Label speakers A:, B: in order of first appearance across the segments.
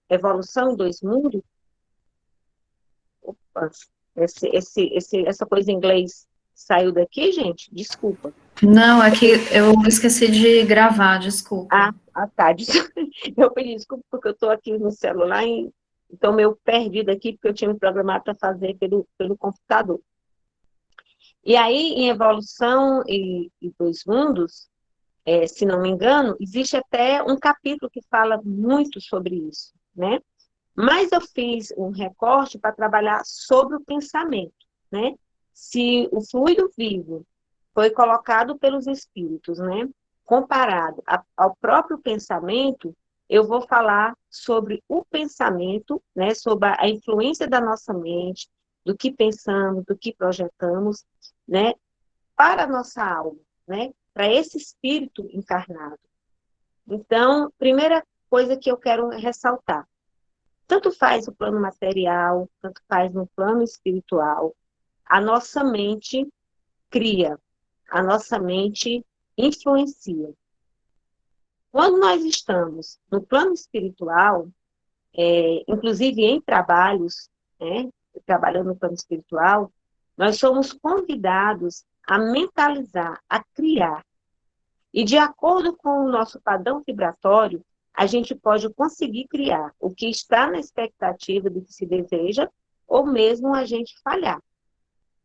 A: Evolução em Dois Mundos. Opa, essa coisa em inglês saiu daqui, gente? Desculpa.
B: Não, é que
A: Eu
B: eu esqueci de gravar, desculpa.
A: tá. Eu pedi desculpa porque eu estou aqui no celular, então meio perdido aqui, porque eu tinha me programado para fazer pelo computador. E aí, em Evolução e Dois Mundos, se não me engano, existe até um capítulo que fala muito sobre isso, né? Mas eu fiz um recorte para trabalhar sobre o pensamento, né? Se o fluido vivo foi colocado pelos espíritos, né? Comparado ao próprio pensamento, eu vou falar sobre o pensamento, né? Sobre a influência da nossa mente, do que pensamos, do que projetamos, né? Para a nossa alma, né? Para esse espírito encarnado. Então, primeira coisa que eu quero ressaltar, tanto faz o plano material, tanto faz no plano espiritual, a nossa mente cria, a nossa mente influencia. Quando nós estamos no plano espiritual, inclusive em trabalhos, né, trabalhando no plano espiritual, nós somos convidados a mentalizar, a criar. E de acordo com o nosso padrão vibratório, a gente pode conseguir criar o que está na expectativa do que se deseja, ou mesmo a gente falhar.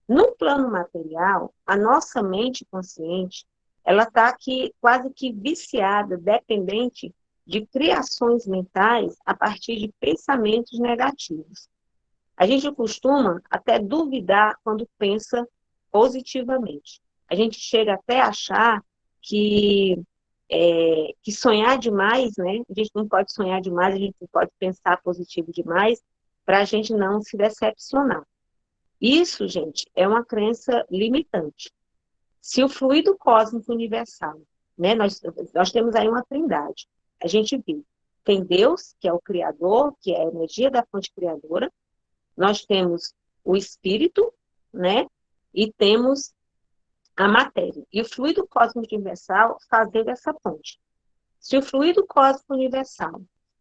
A: No plano material, a nossa mente consciente, ela está aqui quase que viciada, dependente de criações mentais a partir de pensamentos negativos. A gente costuma até duvidar quando pensa positivamente. A gente chega até a achar que sonhar demais, né? A gente não pode sonhar demais, a gente não pode pensar positivo demais, para a gente não se decepcionar. Isso, gente, é uma crença limitante. Se o fluido cósmico universal, né, nós temos aí uma trindade, a gente viu, tem Deus, que é o Criador, que é a energia da fonte criadora, nós temos o Espírito, né, e temos a matéria. E o fluido cósmico universal fazendo essa ponte. Se o fluido cósmico universal,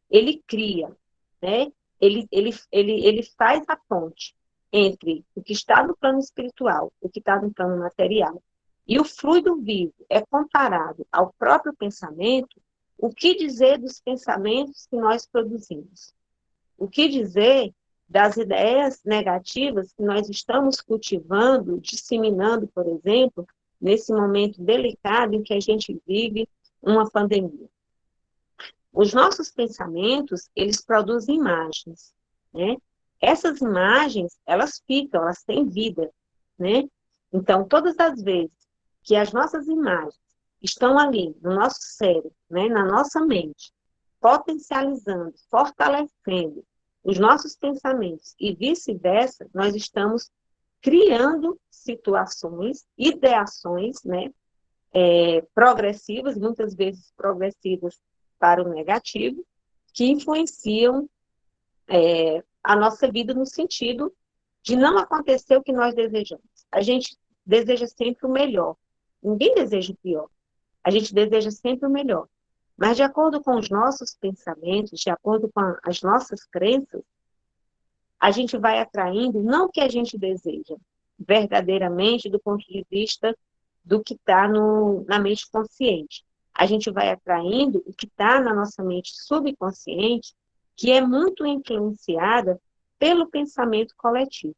A: ele cria, né, ele faz a ponte entre o que está no plano espiritual, o que está no plano material, e o fluido vivo é comparado ao próprio pensamento, o que dizer dos pensamentos que nós produzimos? O que dizer das ideias negativas que nós estamos cultivando, disseminando, por exemplo, nesse momento delicado em que a gente vive uma pandemia? Os nossos pensamentos, eles produzem imagens, né? Essas imagens, elas ficam, elas têm vida, né? Então, todas as vezes que as nossas imagens estão ali no nosso cérebro, né, na nossa mente, potencializando, fortalecendo os nossos pensamentos e vice-versa, nós estamos criando situações, ideações, né, progressivas, muitas vezes progressivas para o negativo, que influenciam a nossa vida no sentido de não acontecer o que nós desejamos. A gente deseja sempre o melhor. Ninguém deseja o pior. A gente deseja sempre o melhor. Mas de acordo com os nossos pensamentos, de acordo com as nossas crenças, a gente vai atraindo não o que a gente deseja, verdadeiramente do ponto de vista do que está na mente consciente. A gente vai atraindo o que está na nossa mente subconsciente, que é muito influenciada pelo pensamento coletivo.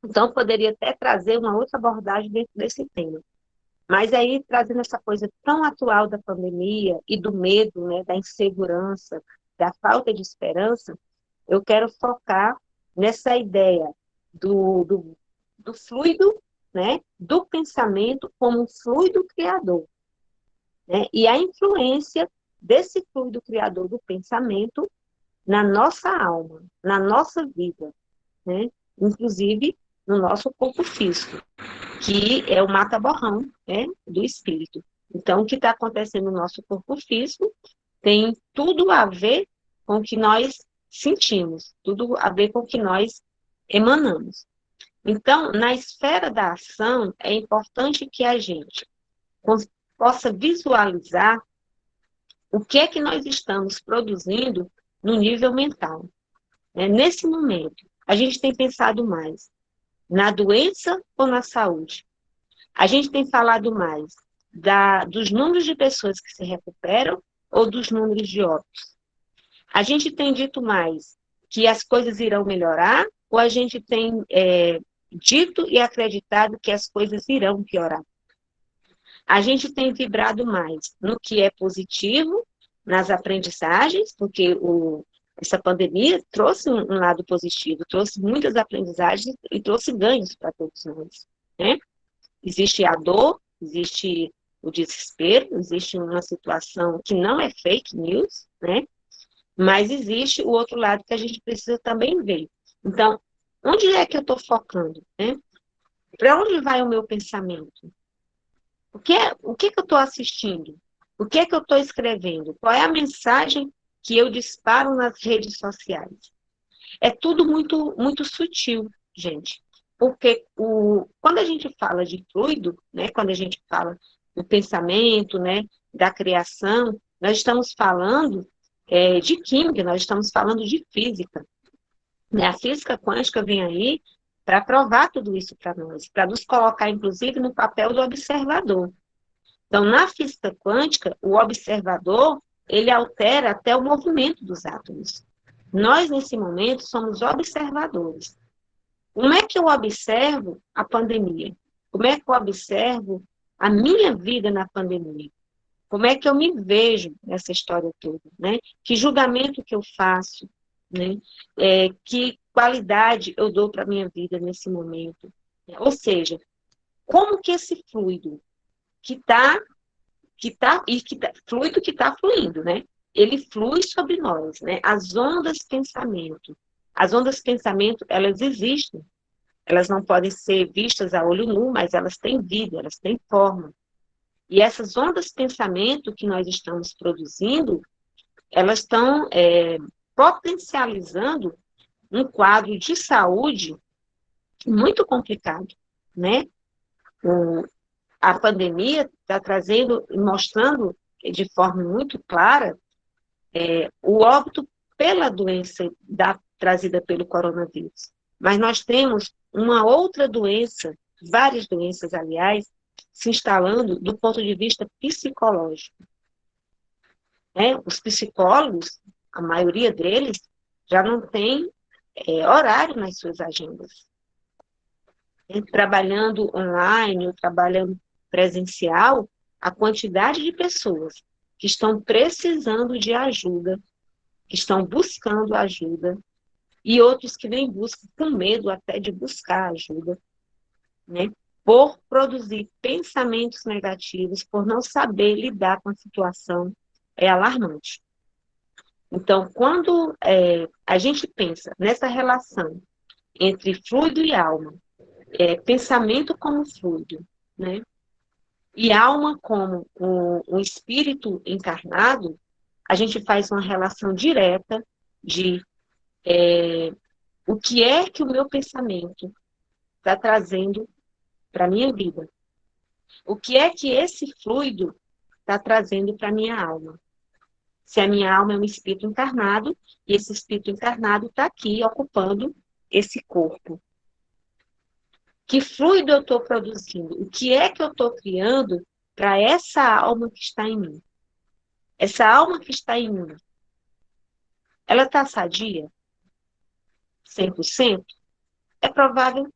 A: Então, poderia até trazer uma outra abordagem dentro desse tema. Mas aí, trazendo essa coisa tão atual da pandemia e do medo, né, da insegurança, da falta de esperança, eu quero focar nessa ideia do fluido, né, do pensamento como um fluido criador, né, e a influência desse fluido criador do pensamento na nossa alma, na nossa vida, né, inclusive no nosso corpo físico, que é o mata-borrão, né, do espírito. Então, o que está acontecendo no nosso corpo físico tem tudo a ver com o que nós sentimos, tudo a ver com o que nós emanamos. Então, na esfera da ação, é importante que a gente possa visualizar o que é que nós estamos produzindo no nível mental. Nesse momento, a gente tem pensado mais na doença ou na saúde? A gente tem falado mais dos números de pessoas que se recuperam ou dos números de óbitos? A gente tem dito mais que as coisas irão melhorar ou a gente tem dito e acreditado que as coisas irão piorar? A gente tem vibrado mais no que é positivo, nas aprendizagens, porque essa pandemia trouxe um lado positivo, trouxe muitas aprendizagens e trouxe ganhos para todos nós, né? Existe a dor, existe o desespero, existe uma situação que não é fake news, né? Mas existe o outro lado que a gente precisa também ver. Então, onde é que eu estou focando, né? Para onde vai o meu pensamento? O que eu estou assistindo? O que é que eu estou escrevendo? Qual é a mensagem que eu disparo nas redes sociais? É tudo muito, muito sutil, gente. Porque quando a gente fala de fluido, né, quando a gente fala do pensamento, né, da criação, nós estamos falando de química, nós estamos falando de física. Né? A física quântica vem aí para provar tudo isso para nós, para nos colocar, inclusive, no papel do observador. Então, na física quântica, o observador, ele altera até o movimento dos átomos. Nós, nesse momento, somos observadores. Como é que eu observo a pandemia? Como é que eu observo a minha vida na pandemia? Como é que eu me vejo nessa história toda, né? Que julgamento que eu faço, né? Que qualidade eu dou para a minha vida nesse momento? Ou seja, como que esse fluido fluido que está fluindo, né? Ele flui sobre nós, né? As ondas pensamento, elas existem. Elas não podem ser vistas a olho nu, mas elas têm vida, elas têm forma. E essas ondas pensamento que nós estamos produzindo, elas estão potencializando um quadro de saúde muito complicado, né? A pandemia está trazendo e mostrando de forma muito clara o óbito pela doença trazida pelo coronavírus. Mas nós temos uma outra doença, várias doenças, aliás, se instalando do ponto de vista psicológico. Os psicólogos, a maioria deles, já não tem horário nas suas agendas. Trabalhando online ou trabalhando presencial, a quantidade de pessoas que estão precisando de ajuda, que estão buscando ajuda, e outros que nem buscam, com medo até de buscar ajuda, né? Por produzir pensamentos negativos, por não saber lidar com a situação, é alarmante. Então, quando a gente pensa nessa relação entre fluido e alma, pensamento como fluido, né? E alma como um espírito encarnado, a gente faz uma relação direta de o que é que o meu pensamento está trazendo para a minha vida. O que é que esse fluido está trazendo para a minha alma. Se a minha alma é um espírito encarnado, e esse espírito encarnado está aqui ocupando esse corpo. Que fluido eu estou produzindo? O que é que eu estou criando para essa alma que está em mim? Essa alma que está em mim, ela está sadia? 100%? É provável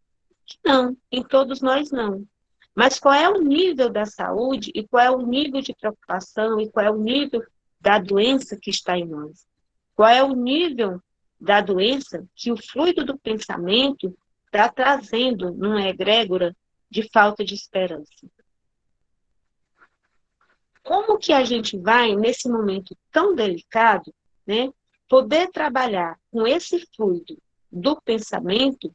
A: que não. Em todos nós, não. Mas qual é o nível da saúde e qual é o nível de preocupação e qual é o nível da doença que está em nós? Qual é o nível da doença que o fluido do pensamento está trazendo numa egrégora de falta de esperança? Como que a gente vai, nesse momento tão delicado, né, poder trabalhar com esse fluido do pensamento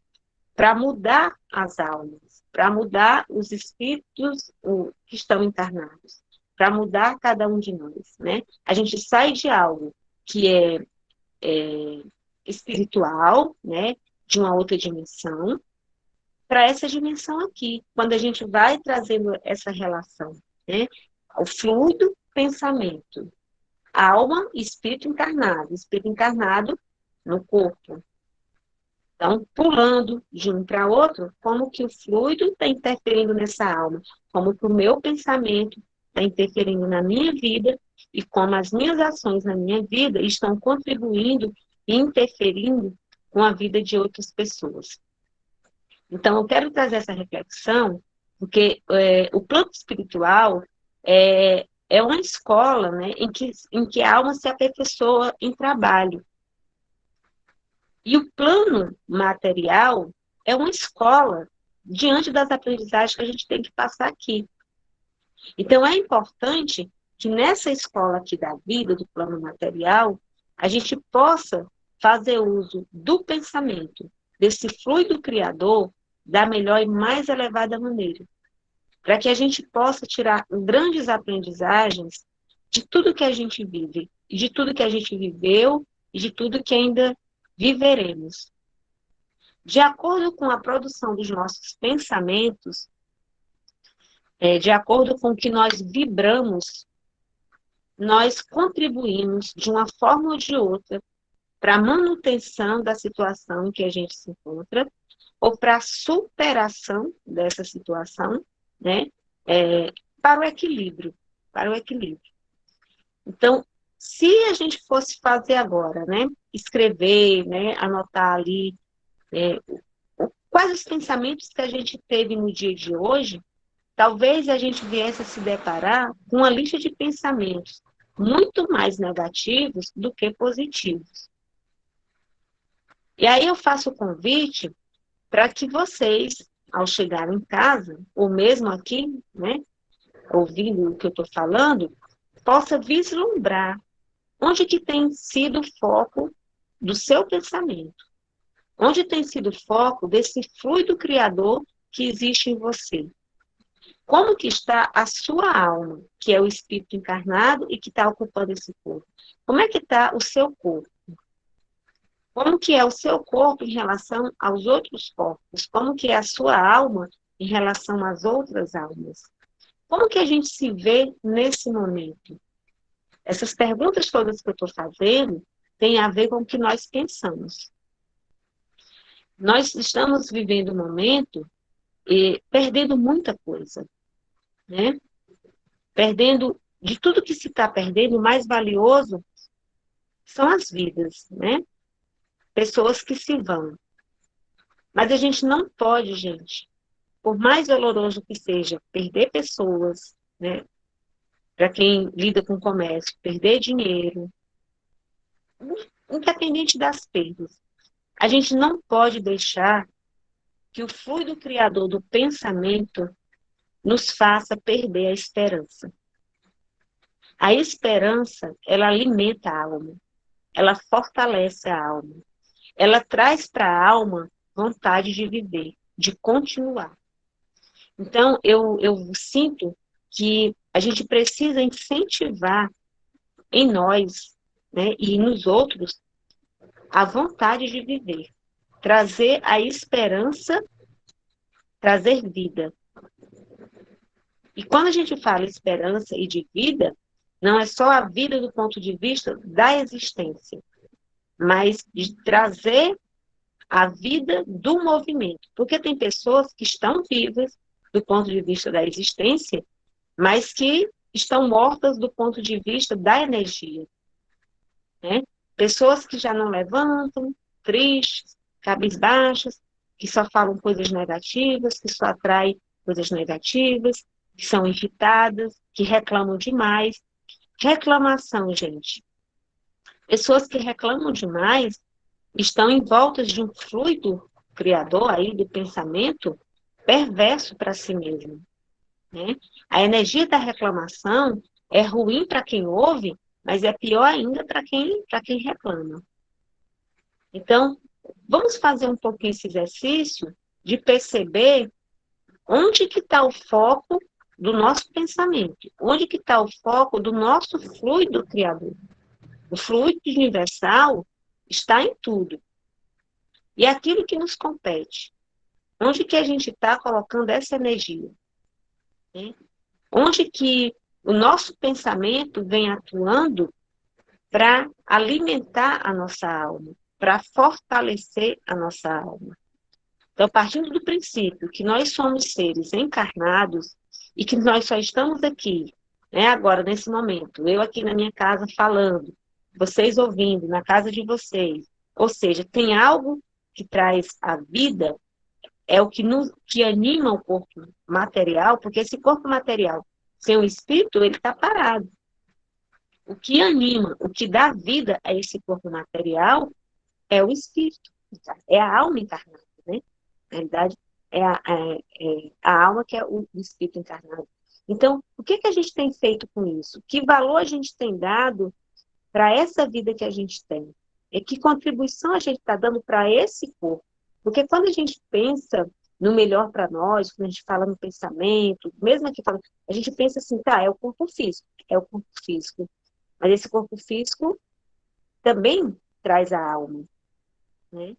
A: para mudar as almas, para mudar os espíritos que estão encarnados, para mudar cada um de nós, né? A gente sai de algo que é espiritual, né, de uma outra dimensão, para essa dimensão aqui, quando a gente vai trazendo essa relação, né? O fluido pensamento, alma e espírito encarnado no corpo. Então, pulando de um para outro, como que o fluido está interferindo nessa alma, como que o meu pensamento está interferindo na minha vida e como as minhas ações na minha vida estão contribuindo e interferindo com a vida de outras pessoas. Então, eu quero trazer essa reflexão, porque o plano espiritual é uma escola, né, em que a alma se aperfeiçoa em trabalho. E o plano material é uma escola diante das aprendizagens que a gente tem que passar aqui. Então, é importante que nessa escola aqui da vida, do plano material, a gente possa fazer uso do pensamento, desse fluido criador, da melhor e mais elevada maneira, para que a gente possa tirar grandes aprendizagens de tudo que a gente vive, de tudo que a gente viveu e de tudo que ainda viveremos. De acordo com a produção dos nossos pensamentos, de acordo com o que nós vibramos, nós contribuímos de uma forma ou de outra para a manutenção da situação em que a gente se encontra, ou para a superação dessa situação, né, para o equilíbrio, para o equilíbrio. Então, se a gente fosse fazer agora, né, escrever, né, anotar ali quais os pensamentos que a gente teve no dia de hoje, talvez a gente viesse a se deparar com uma lista de pensamentos muito mais negativos do que positivos. E aí eu faço o convite para que vocês, ao chegarem em casa, ou mesmo aqui, né, ouvindo o que eu estou falando, possa vislumbrar onde que tem sido o foco do seu pensamento, onde tem sido o foco desse fluido criador que existe em você. Como que está a sua alma, que é o espírito encarnado e que está ocupando esse corpo? Como é que está o seu corpo? Como que é o seu corpo em relação aos outros corpos? Como que é a sua alma em relação às outras almas? Como que a gente se vê nesse momento? Essas perguntas todas que eu estou fazendo têm a ver com o que nós pensamos. Nós estamos vivendo um momento perdendo muita coisa, né? Perdendo, de tudo que se está perdendo, o mais valioso são as vidas, né? Pessoas que se vão. Mas a gente não pode, gente, por mais doloroso que seja, perder pessoas, né? Para quem lida com comércio, perder dinheiro, independente das perdas. A gente não pode deixar que o fluido criador do pensamento nos faça perder a esperança. A esperança, ela alimenta a alma, ela fortalece a alma, ela traz para a alma vontade de viver, de continuar. Então, eu sinto que a gente precisa incentivar em nós, né, e nos outros, a vontade de viver, trazer a esperança, trazer vida. E quando a gente fala esperança e de vida, não é só a vida do ponto de vista da existência, mas de trazer a vida do movimento. Porque tem pessoas que estão vivas do ponto de vista da existência, mas que estão mortas do ponto de vista da energia. Né? Pessoas que já não levantam, tristes, cabisbaixas, que só falam coisas negativas, que só atraem coisas negativas, que são irritadas, que reclamam demais. Reclamação, gente. Pessoas que reclamam demais estão em volta de um fluido criador aí do pensamento perverso para si mesmo. Né? A energia da reclamação é ruim para quem ouve, mas é pior ainda para quem reclama. Então, vamos fazer um pouquinho esse exercício de perceber onde que está o foco do nosso pensamento, onde que está o foco do nosso fluido criador. O fluido universal está em tudo. E é aquilo que nos compete. Onde que a gente está colocando essa energia? Né? Onde que o nosso pensamento vem atuando para alimentar a nossa alma, para fortalecer a nossa alma. Então, partindo do princípio que nós somos seres encarnados e que nós só estamos aqui, né, agora, nesse momento, eu aqui na minha casa falando, vocês ouvindo, na casa de vocês, ou seja, tem algo que traz a vida, é o que anima o corpo material, porque esse corpo material sem o espírito, ele está parado. O que anima, o que dá vida a esse corpo material é o espírito, é a alma encarnada, né? Na realidade, é a alma que é o espírito encarnado. Então, o que a gente tem feito com isso? Que valor a gente tem dado para essa vida que a gente tem? E que contribuição a gente está dando para esse corpo? Porque quando a gente pensa no melhor para nós, quando a gente fala no pensamento, mesmo aqui falando, a gente pensa assim, tá, é o corpo físico, é o corpo físico. Mas esse corpo físico também traz a alma, né?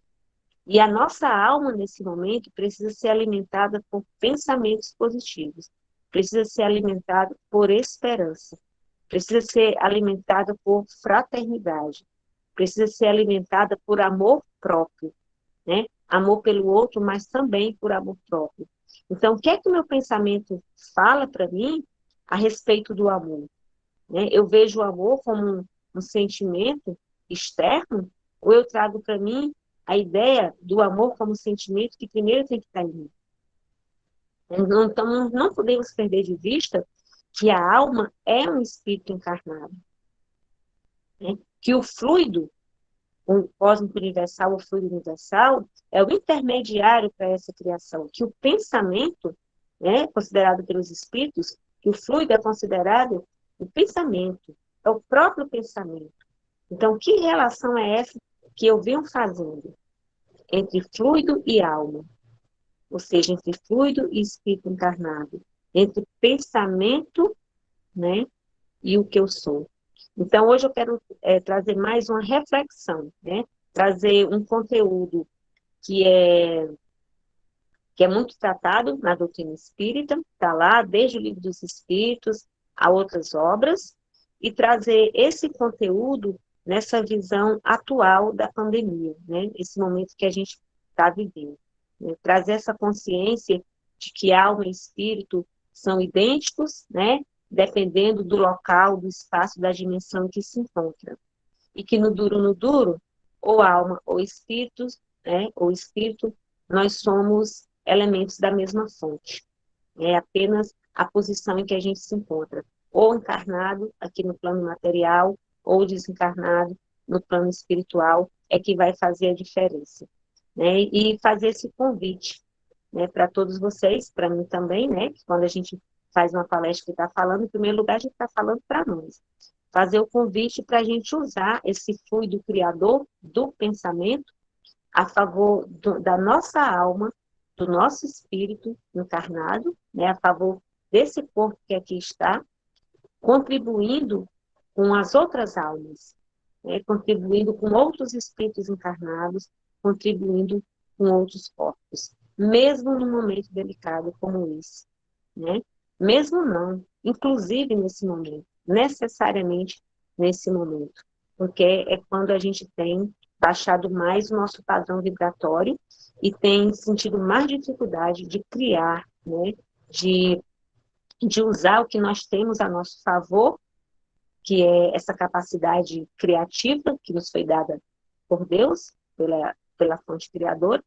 A: E a nossa alma, nesse momento, precisa ser alimentada por pensamentos positivos, precisa ser alimentada por esperança, precisa ser alimentada por fraternidade, precisa ser alimentada por amor próprio, né? Amor pelo outro, mas também por amor próprio. Então, o que é que o meu pensamento fala para mim a respeito do amor? Né? Eu vejo o amor como um sentimento externo, ou eu trago para mim a ideia do amor como sentimento que primeiro tem que estar em mim. Então, não podemos perder de vista que a alma é um espírito encarnado. Né? Que o fluido, o cósmico universal, o fluido universal, é o intermediário para essa criação. Que o pensamento, né, considerado pelos espíritos, que o fluido é considerado o pensamento, é o próprio pensamento. Então, que relação é essa que eu venho fazendo entre fluido e alma? Ou seja, entre fluido e espírito encarnado, entre pensamento, né, e o que eu sou. Então, hoje eu quero trazer mais uma reflexão, né, trazer um conteúdo que é muito tratado na doutrina espírita, está lá desde o Livro dos Espíritos a outras obras, e trazer esse conteúdo nessa visão atual da pandemia, né, esse momento que a gente está vivendo. Né, trazer essa consciência de que alma e espírito são idênticos, né, dependendo do local, do espaço, da dimensão em que se encontra. E que no duro, ou alma ou espírito, né, ou espírito, nós somos elementos da mesma fonte. É apenas a posição em que a gente se encontra, ou encarnado aqui no plano material, ou desencarnado no plano espiritual, é que vai fazer a diferença. Né? E fazer esse convite, né, para todos vocês, para mim também, né, que quando a gente faz uma palestra que está falando, em primeiro lugar a gente está falando para nós. Fazer o convite para a gente usar esse fluido criador do pensamento a favor da nossa alma, do nosso espírito encarnado, né, a favor desse corpo que aqui está, contribuindo com as outras almas, né, contribuindo com outros espíritos encarnados, contribuindo com outros corpos, mesmo num momento delicado como esse, né? Mesmo não, inclusive nesse momento, necessariamente nesse momento, porque é quando a gente tem baixado mais o nosso padrão vibratório e tem sentido mais dificuldade de criar, né? De usar o que nós temos a nosso favor, que é essa capacidade criativa que nos foi dada por Deus, pela fonte criadora.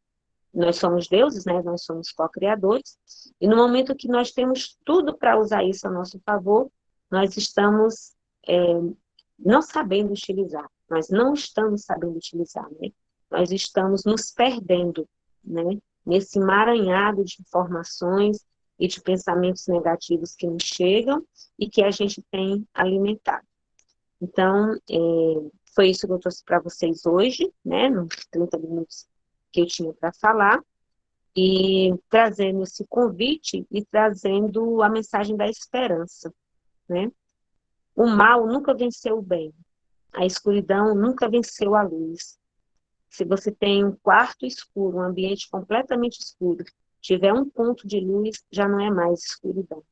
A: Nós somos deuses, né? Nós somos co-criadores. E no momento que nós temos tudo para usar isso a nosso favor, nós estamos não sabendo utilizar. Nós não estamos sabendo utilizar, né? Nós estamos nos perdendo, né? Nesse emaranhado de informações e de pensamentos negativos que nos chegam e que a gente tem alimentado. Então, foi isso que eu trouxe para vocês hoje, né? Nos 30 minutos que eu tinha para falar, e trazendo esse convite e trazendo a mensagem da esperança, né? O mal nunca venceu o bem, a escuridão nunca venceu a luz. Se você tem um quarto escuro, um ambiente completamente escuro, tiver um ponto de luz, já não é mais escuridão.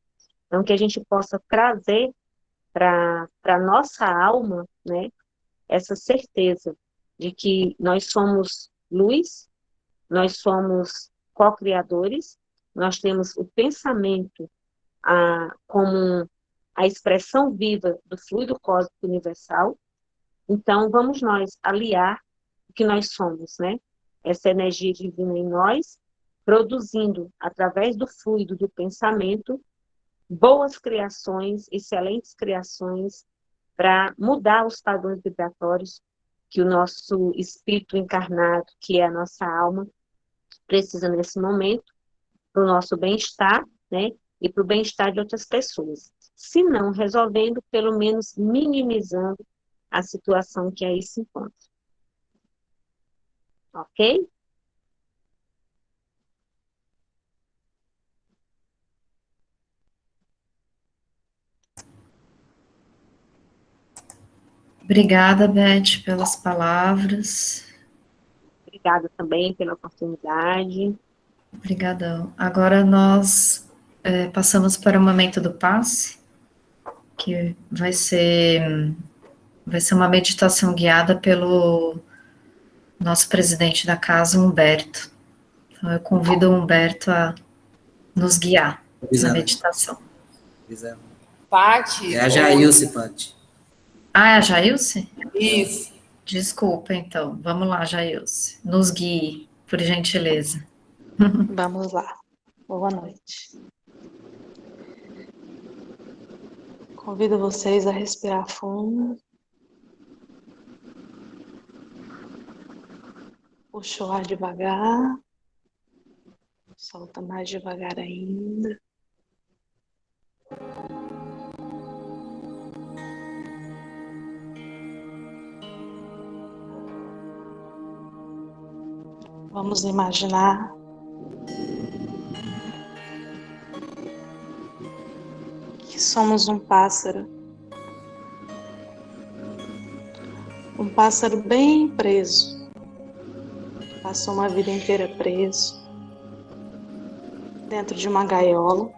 A: Então, que a gente possa trazer para a nossa alma, né, essa certeza de que nós somos luz, nós somos co-criadores, nós temos o pensamento como a expressão viva do fluido cósmico universal. Então, vamos nós aliar o que nós somos, né? Essa energia divina em nós, produzindo, através do fluido do pensamento, boas criações, excelentes criações, para mudar os padrões vibratórios que o nosso espírito encarnado, que é a nossa alma, precisa nesse momento, para o nosso bem-estar, né? E para o bem-estar de outras pessoas. Se não resolvendo, pelo menos minimizando a situação que aí se encontra. Ok?
B: Obrigada, Beth, pelas palavras.
A: Obrigada também pela oportunidade.
B: Obrigadão. Agora nós passamos para o momento do passe, que vai ser uma meditação guiada pelo nosso presidente da casa, Humberto. Então, eu convido o Humberto a nos guiar na meditação.
C: Pati?
D: É a Jailce, Pati.
B: Ah, é a Jailce?
C: Isso.
B: Desculpa, então. Vamos lá, Jailce. Nos guie, por gentileza.
E: Vamos lá. Boa noite. Convido vocês a respirar fundo. Puxa o ar devagar. Solta mais devagar ainda. Vamos imaginar que somos um pássaro bem preso, passou uma vida inteira preso dentro de uma gaiola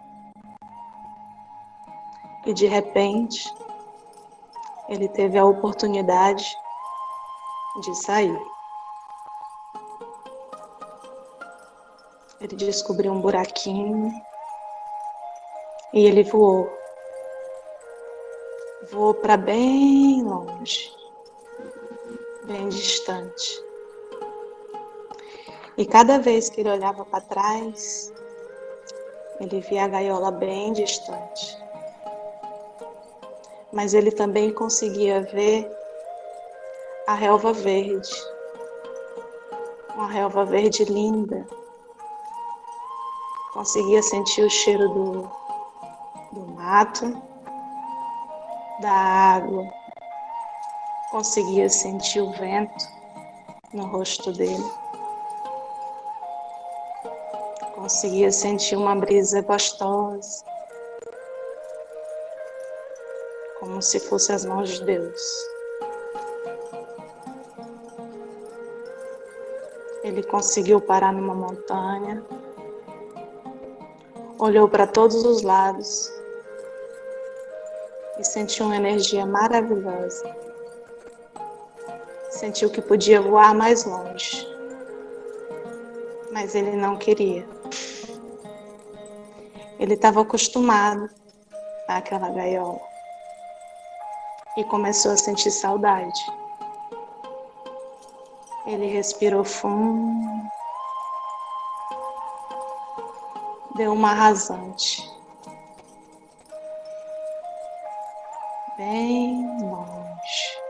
E: e de repente ele teve a oportunidade de sair. Ele descobriu um buraquinho e ele voou. Voou para bem longe, bem distante. E cada vez que ele olhava para trás, ele via a gaiola bem distante. Mas ele também conseguia ver a relva verde. Uma relva verde linda. Conseguia sentir o cheiro do mato, da água. Conseguia sentir o vento no rosto dele. Conseguia sentir uma brisa gostosa, como se fosse as mãos de Deus. Ele conseguiu parar numa montanha, olhou para todos os lados e sentiu uma energia maravilhosa. Sentiu que podia voar mais longe, mas ele não queria. Ele estava acostumado àquela gaiola e começou a sentir saudade. Ele respirou fundo, deu uma rasante, bem longe.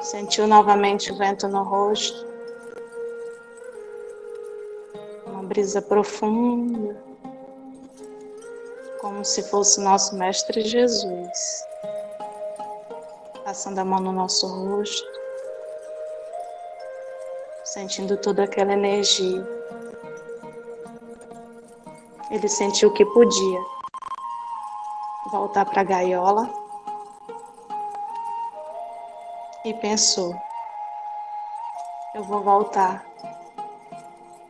E: Sentiu novamente o vento no rosto, uma brisa profunda, como se fosse nosso Mestre Jesus, passando a mão no nosso rosto, sentindo toda aquela energia. Ele sentiu que podia voltar para a gaiola e pensou: eu vou voltar,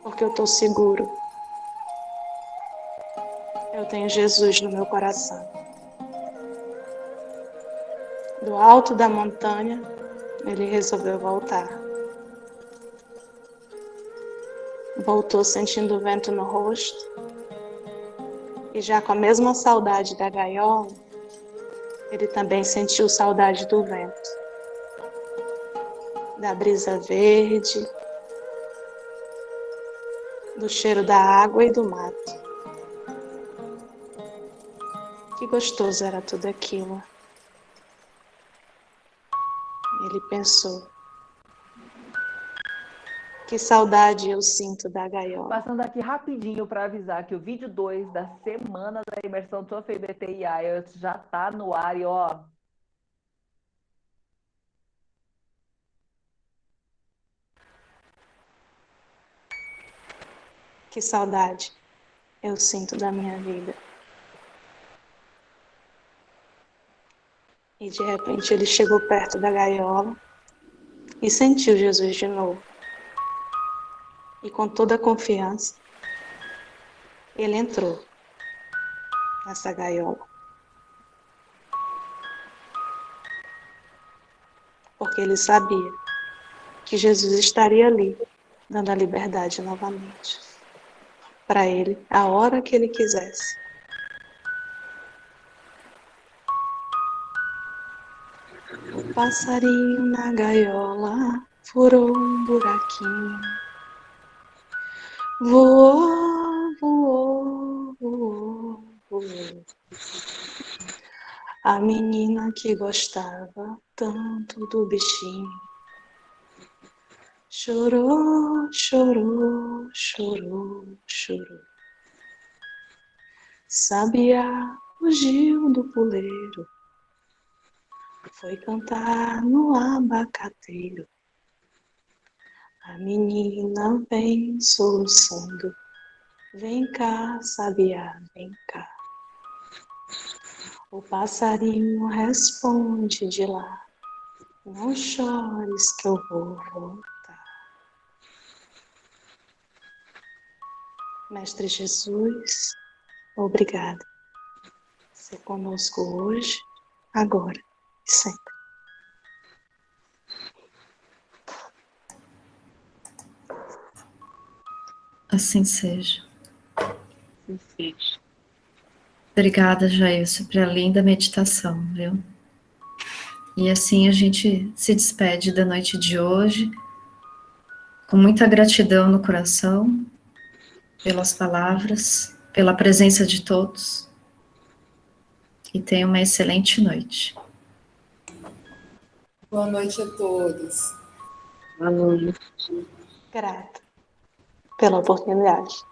E: porque eu estou seguro. Eu tenho Jesus no meu coração. Do alto da montanha, ele resolveu voltar. Voltou sentindo o vento no rosto e já com a mesma saudade da gaiola, ele também sentiu saudade do vento, da brisa verde, do cheiro da água e do mato. Que gostoso era tudo aquilo. Ele pensou. Que saudade eu sinto da gaiola.
C: Passando aqui rapidinho para avisar que o vídeo 2 da semana da imersão TOEFL IBT e IELTS já tá no ar e ó,
E: Que saudade eu sinto da minha vida. E de repente ele chegou perto da gaiola e sentiu Jesus de novo. E com toda a confiança, ele entrou nessa gaiola. Porque ele sabia que Jesus estaria ali, dando a liberdade novamente. Para ele, a hora que ele quisesse. O passarinho na gaiola furou um buraquinho. Voou, voou, voou, voou. A menina que gostava tanto do bichinho chorou, chorou, chorou, chorou. Sabiá fugiu do puleiro, foi cantar no abacateiro. A menina vem soluçando, vem cá, sabiá, vem cá. O passarinho responde de lá, não chores que eu vou voltar. Mestre Jesus, obrigada. Ser conosco hoje, agora e sempre.
B: Assim seja.
A: Assim seja.
B: Obrigada, Jailson, pela linda meditação, viu? E assim a gente se despede da noite de hoje, com muita gratidão no coração, pelas palavras, pela presença de todos, e tenha uma excelente noite.
D: Boa noite a todos.
A: Boa noite.
E: Grata pela oportunidade.